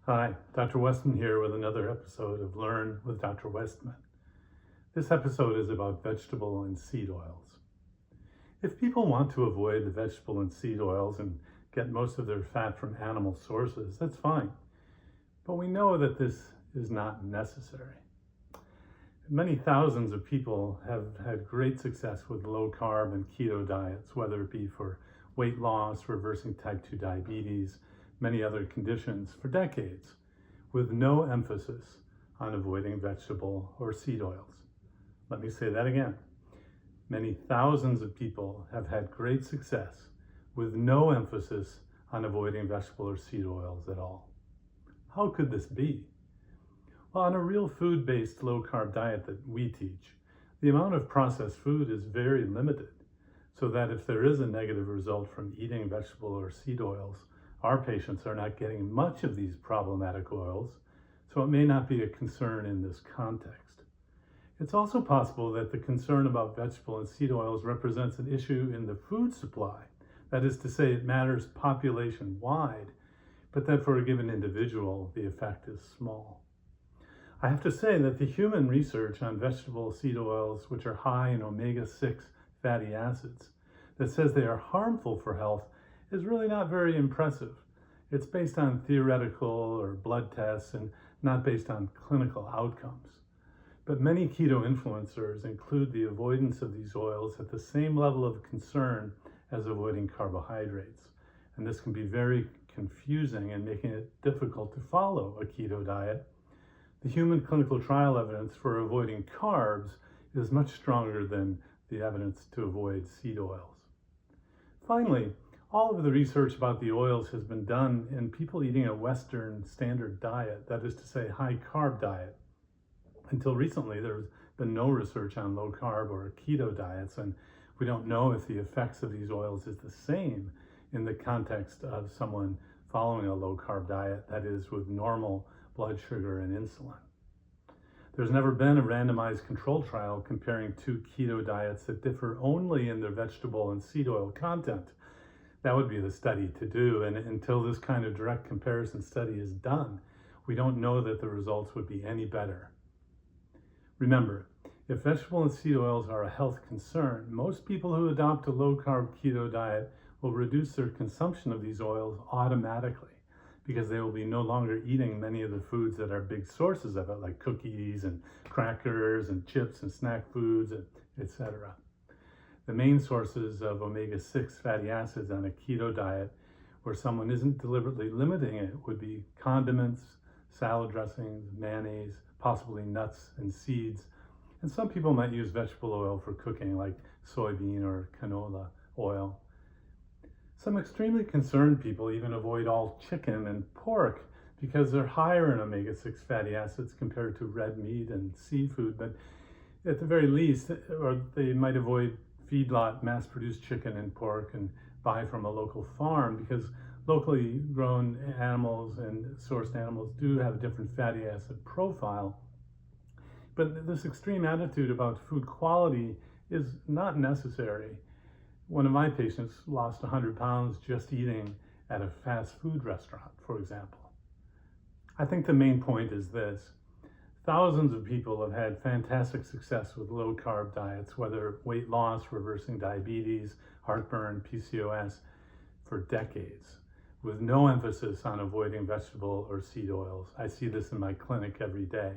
Hi, Dr. Westman here with another episode of Learn with Dr. Westman. This episode is about vegetable and seed oils. If people want to avoid the vegetable and seed oils and get most of their fat from animal sources, that's fine. But we know that this is not necessary. Many thousands of people have had great success with low-carb and keto diets, whether it be for weight loss, reversing type 2 diabetes, many other conditions for decades, with no emphasis on avoiding vegetable or seed oils. Let me say that again. Many thousands of people have had great success with no emphasis on avoiding vegetable or seed oils at all. How could this be? Well, on a real food-based low-carb diet that we teach, the amount of processed food is very limited, so that if there is a negative result from eating vegetable or seed oils, our patients are not getting much of these problematic oils, so it may not be a concern in this context. It's also possible that the concern about vegetable and seed oils represents an issue in the food supply. That is to say, it matters population-wide, but that for a given individual, the effect is small. I have to say that the human research on vegetable seed oils, which are high in omega-6 fatty acids, that says they are harmful for health, is really not very impressive. It's based on theoretical or blood tests and not based on clinical outcomes. But many keto influencers include the avoidance of these oils at the same level of concern as avoiding carbohydrates. And this can be very confusing and making it difficult to follow a keto diet. The human clinical trial evidence for avoiding carbs is much stronger than the evidence to avoid seed oils. Finally, all of the research about the oils has been done in people eating a Western standard diet, that is to say, high carb diet. Until recently, there's been no research on low carb or keto diets, and we don't know if the effects of these oils is the same in the context of someone following a low carb diet, that is, with normal blood sugar and insulin. There's never been a randomized control trial comparing two keto diets that differ only in their vegetable and seed oil content. That would be the study to do, and until this kind of direct comparison study is done, we don't know that the results would be any better. Remember, if vegetable and seed oils are a health concern, most people who adopt a low-carb keto diet will reduce their consumption of these oils automatically, because they will be no longer eating many of the foods that are big sources of it, like cookies and crackers and chips and snack foods, etc. The main sources of omega-6 fatty acids on a keto diet, where someone isn't deliberately limiting it, would be condiments, salad dressings, mayonnaise, possibly nuts and seeds. And some people might use vegetable oil for cooking, like soybean or canola oil. Some extremely concerned people even avoid all chicken and pork because they're higher in omega-6 fatty acids compared to red meat and seafood, but at the very least, or they might avoid feedlot mass-produced chicken and pork and buy from a local farm, because locally grown animals and sourced animals do have a different fatty acid profile. But this extreme attitude about food quality is not necessary. One of my patients lost 100 pounds just eating at a fast food restaurant, for example. I think the main point is this. Thousands of people have had fantastic success with low-carb diets, whether weight loss, reversing diabetes, heartburn, PCOS, for decades, with no emphasis on avoiding vegetable or seed oils. I see this in my clinic every day.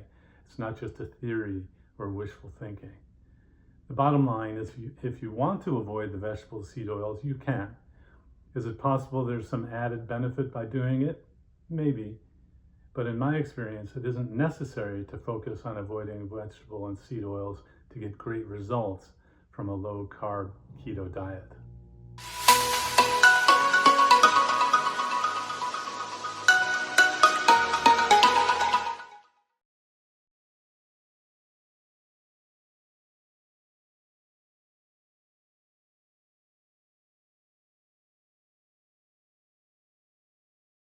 It's not just a theory or wishful thinking. The bottom line is, if you want to avoid the vegetable seed oils, you can. Is it possible there's some added benefit by doing it? Maybe. But in my experience, it isn't necessary to focus on avoiding vegetable and seed oils to get great results from a low-carb keto diet.